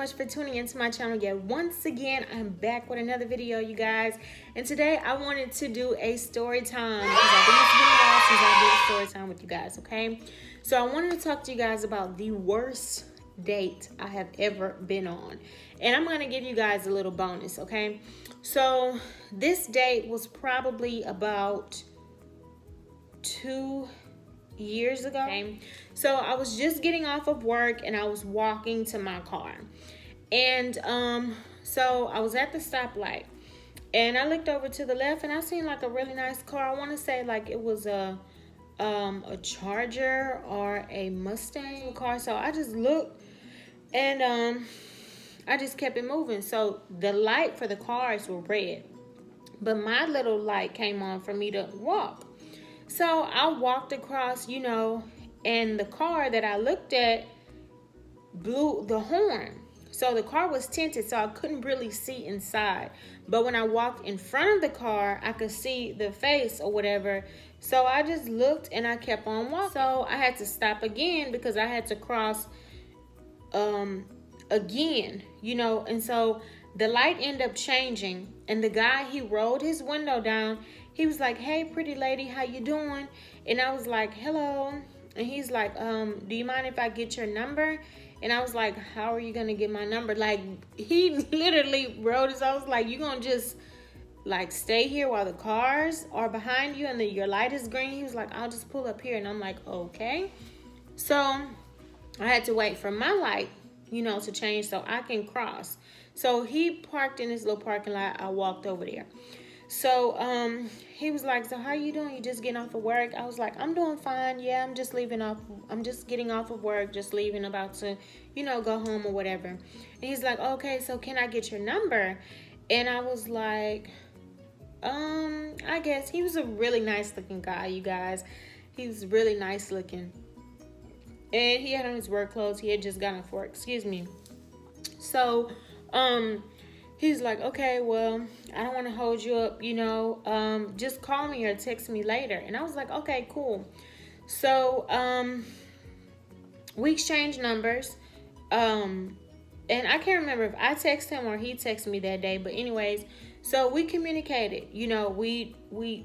much for tuning into my channel yet once again. I'm back with another video, you guys. And today I wanted to do a story time because I think it's been a while since I did a story time with you guys, okay? So I wanted to talk to you guys about the worst date I have ever been on. And I'm going to give you guys a little bonus, okay? So this date was probably about 2 years ago. Okay. So I was just getting off of work and I was walking to my car. And so I was at the stoplight and I looked over to the left and I seen like a really nice car. I want to say like it was a Charger or a Mustang car. So I just looked and I just kept it moving. So the light for the cars were red, but my little light came on for me to walk. So I walked across, you know, and the car that I looked at blew the horn. So the car was tinted, so I couldn't really see inside. But when I walked in front of the car, I could see the face or whatever. So I just looked and I kept on walking. So I had to stop again because I had to cross again, you know. And so the light ended up changing. And the guy, he rolled his window down. He was like, "Hey, pretty lady, how you doing?" And I was like, "Hello." And he's like, "Do you mind if I get your number?" And I was like, "How are you going to get my number?" Like, he literally wrote us. I was like, "You going to just, like, stay here while the cars are behind you and your light is green?" He was like, "I'll just pull up here." And I'm like, "Okay." So I had to wait for my light, you know, to change so I can cross. So he parked in this little parking lot. I walked over there. So he was like, "So how you doing? You just getting off of work?" I was like, "I'm doing fine. Yeah, I'm just getting off of work, just leaving, about to, you know, go home or whatever." And he's like, "Okay, so can I get your number?" And I was like, I guess." He was a really nice looking guy, you guys. He was really nice looking. And he had on his work clothes. He had just gotten off work, excuse me. So, he's like, "Okay, well, I don't want to hold you up, you know, just call me or text me later." And I was like, "Okay, cool." So, we exchanged numbers, and I can't remember if I texted him or he texted me that day, but anyways, so we communicated, you know, we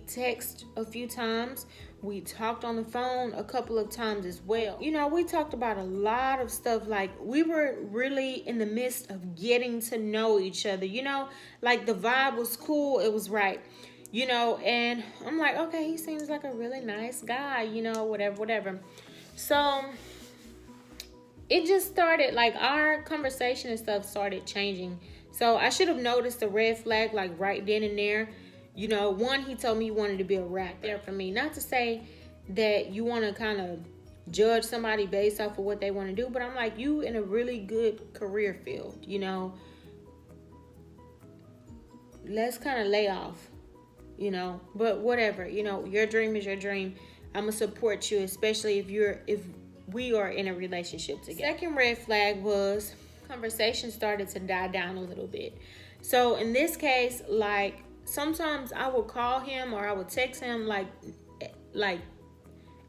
text a few times. We talked on the phone a couple of times as well. You know, we talked about a lot of stuff. Like, we were really in the midst of getting to know each other, you know, like the vibe was cool. It was right, you know, and I'm like, okay, he seems like a really nice guy, you know, whatever. So it just started, like, our conversation and stuff started changing. So I should have noticed the red flag, like, right then and there. You know, one, he told me he wanted to be a rapper. There for me, not to say that you want to kind of judge somebody based off of what they want to do, but I'm like, you in a really good career field, you know, let's kind of lay off, you know. But whatever, you know, your dream is your dream. I'm gonna support you, especially if we are in a relationship together. Second red flag was conversation started to die down a little bit. So in this case, like, sometimes I would call him or I would text him like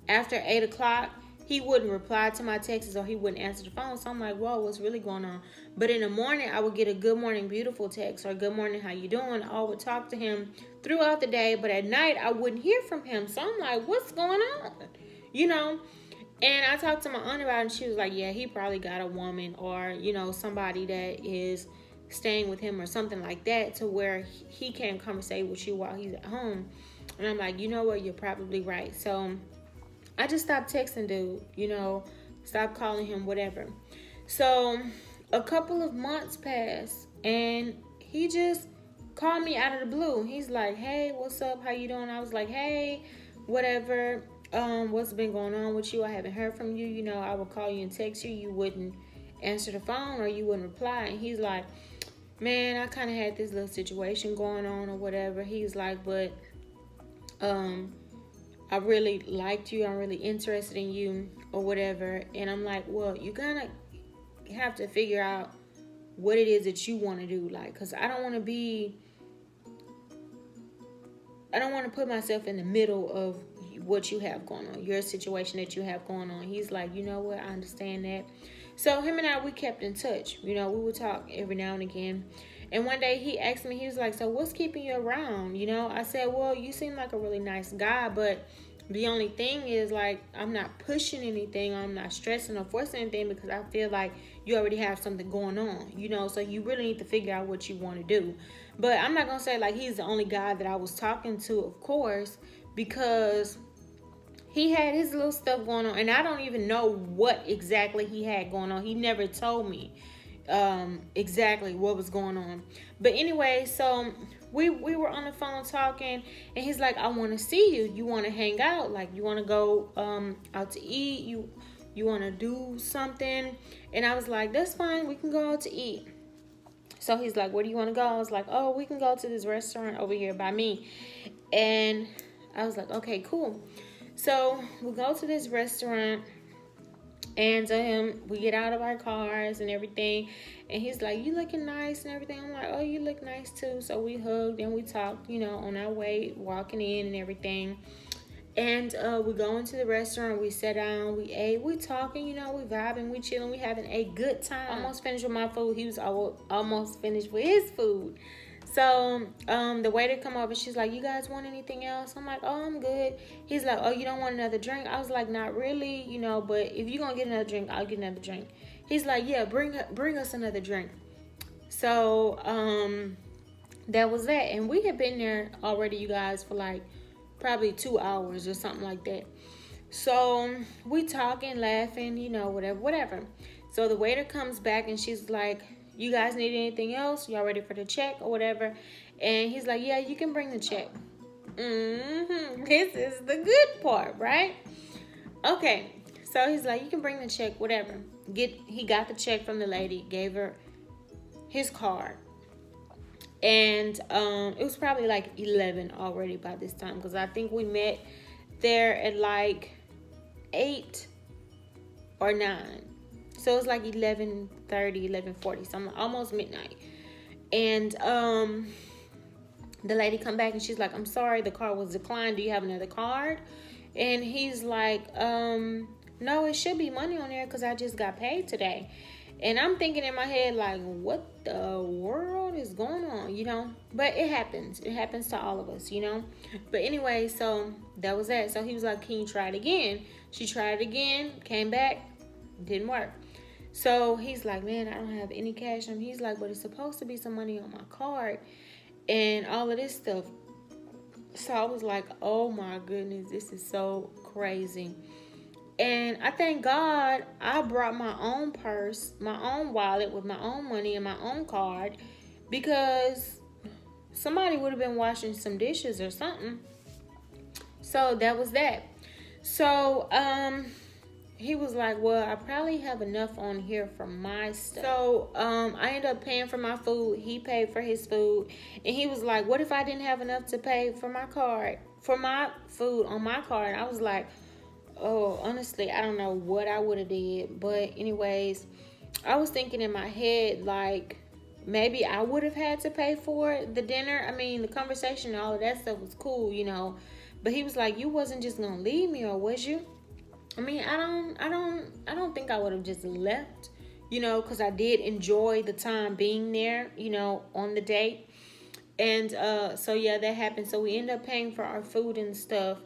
after 8 o'clock. He wouldn't reply to my texts or he wouldn't answer the phone. So I'm like, whoa, what's really going on? But in the morning, I would get a "good morning, beautiful" text or "good morning, how you doing?" I would talk to him throughout the day, but at night, I wouldn't hear from him. So I'm like, what's going on? You know? And I talked to my aunt about it, and she was like, yeah, he probably got a woman or, you know, somebody that is staying with him or something like that, to where he can't conversate with you while he's at home. And I'm like, you know what, you're probably right. So I just stopped texting dude, you know, stopped calling him, whatever. So a couple of months passed and he just called me out of the blue. He's like, "Hey, what's up? How you doing?" I was like, "Hey, whatever. What's been going on with you? I haven't heard from you. You know, I would call you and text you. You wouldn't answer the phone or you wouldn't reply." And he's like, "Man, I kind of had this little situation going on or whatever." He's like, "But I really liked you. I'm really interested in you or whatever." And I'm like, "Well, you kind of have to figure out what it is that you want to do. Like, because I don't want to put myself in the middle of what you have going on, your situation that you have going on." He's like, "You know what? I understand that." So him and I, we kept in touch. You know, we would talk every now and again. And one day he asked me, he was like, so what's keeping you around? You know, I said, well, you seem like a really nice guy, but the only thing is, like, I'm not pushing anything. I'm not stressing or forcing anything because I feel like you already have something going on, you know, so you really need to figure out what you want to do. But I'm not going to say, like, he's the only guy that I was talking to, of course, because he had his little stuff going on, and I don't even know what exactly he had going on. He never told me exactly what was going on. But anyway, so we were on the phone talking, and he's like, I want to see you. You want to hang out? Like, you want to go out to eat? You want to do something? And I was like, that's fine. We can go out to eat. So he's like, where do you want to go? I was like, oh, we can go to this restaurant over here by me. And I was like, okay, cool. So we go to this restaurant, and we get out of our cars and everything, and he's like, you looking nice and everything. I'm like, oh, you look nice too. So we hugged and we talked, you know, on our way walking in and everything. And we go into the restaurant, we sat down, we ate, we talking, you know, we vibing, we chilling, we having a good time. Almost finished with my food. He was almost finished with his food. So the waiter come over, she's like, you guys want anything else? I'm like, oh, I'm good. He's like, oh, you don't want another drink? I was like, not really, you know, but if you're gonna get another drink, I'll get another drink. He's like, yeah, bring us another drink. So that was that. And we had been there already, you guys, for like probably 2 hours or something like that. So we talking, laughing, you know, whatever. So the waiter comes back and she's like, you guys need anything else? Y'all ready for the check or whatever? And he's like, yeah, you can bring the check. This is the good part, right? Okay. So he's like, you can bring the check, whatever. He got the check from the lady, gave her his card. And it was probably like 11 already by this time, because I think we met there at like 8 or 9. So it was like 11:30, 11:40, something, almost midnight. And the lady come back and she's like, I'm sorry, the card was declined. Do you have another card? And he's like, no, it should be money on there because I just got paid today. And I'm thinking in my head, like, what the world is going on, you know? But it happens. It happens to all of us, you know? But anyway, so that was that. So he was like, can you try it again? She tried it again, came back, didn't work. So he's like, man, I don't have any cash on me. He's like, but it's supposed to be some money on my card and all of this stuff. So I was like, oh my goodness, this is so crazy. And I thank God I brought my own purse, my own wallet with my own money and my own card, because somebody would have been washing some dishes or something. So that was that. So he was like, well, I probably have enough on here for my stuff. So I ended up paying for my food. He paid for his food. And he was like, what if I didn't have enough to pay for my card, for my food on my card? I was like, oh, honestly, I don't know what I would have did. But anyways, I was thinking in my head, like, maybe I would have had to pay for the dinner. I mean, the conversation and all of that stuff was cool, you know. But he was like, you wasn't just gonna leave me, or was you? I mean, I don't think I would have just left, you know, because I did enjoy the time being there, you know, on the date. And so yeah, that happened. So we ended up paying for our food and stuff.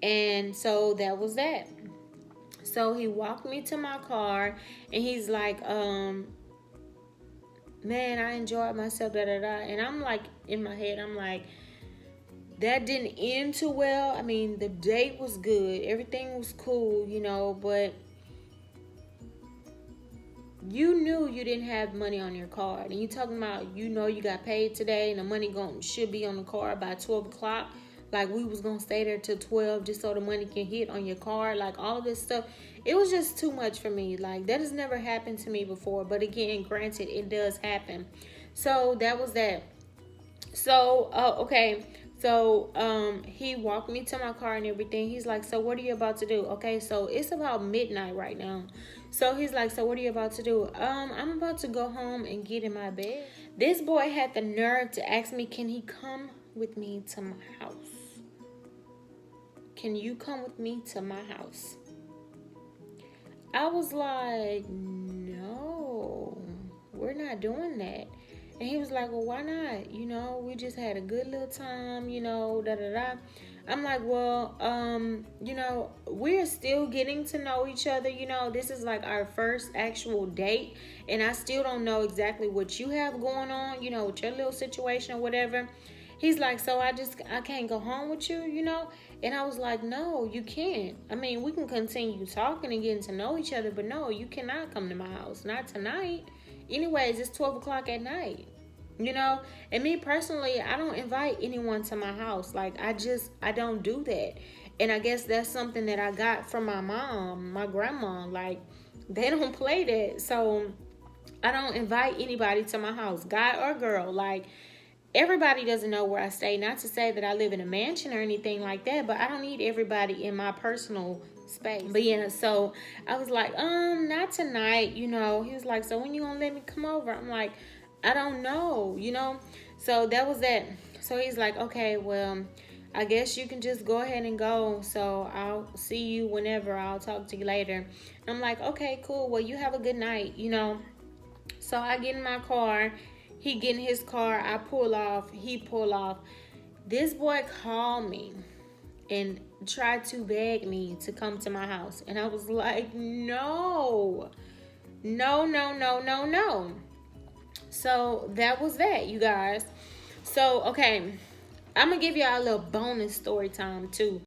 And so that was that. So he walked me to my car and he's like, man, I enjoyed myself, da da da. And I'm like, in my head, I'm like, that didn't end too well. I mean, the date was good. Everything was cool, you know, but you knew you didn't have money on your card. And you talking about, you know, you got paid today and the money should be on the card by 12 o'clock. Like, we was going to stay there till 12 just so the money can hit on your card. Like, all of this stuff. It was just too much for me. Like, that has never happened to me before. But again, granted, it does happen. So, that was that. So, okay. So, he walked me to my car and everything. He's like, so what are you about to do? Okay, so it's about midnight right now. So he's like, so what are you about to do? I'm about to go home and get in my bed. This boy had the nerve to ask me, can he come with me to my house? Can you come with me to my house? I was like, no. we're not doing that. And he was like, well, why not? You know, we just had a good little time, you know, da da da. I'm like, well, you know, we're still getting to know each other. You know, this is like our first actual date, and I still don't know exactly what you have going on, you know, with your little situation or whatever. He's like, so I can't go home with you, you know? And I was like, no, you can't. I mean, we can continue talking and getting to know each other, but no, you cannot come to my house. Not tonight. Anyways, it's 12 o'clock at night, you know? And me personally, I don't invite anyone to my house. Like, I don't do that. And I guess that's something that I got from my mom, my grandma. Like, they don't play that. So I don't invite anybody to my house, guy or girl. Like, everybody doesn't know where I stay. Not to say that I live in a mansion or anything like that, but I don't need everybody in my personal space. But yeah, so I was like, not tonight, you know. He was like, so when you gonna let me come over? I'm like, I don't know, you know. So that was that. So he's like, okay, well, I guess you can just go ahead and go. So I'll see you whenever. I'll talk to you later. And I'm like, okay, cool. Well, you have a good night, you know. So I get in my car. He get in his car. I pull off. He pull off. This boy called me and tried to beg me to come to my house. And I was like, no. No, no, no, no, no. So that was that, you guys. So, okay. I'm going to give y'all a little bonus story time, too.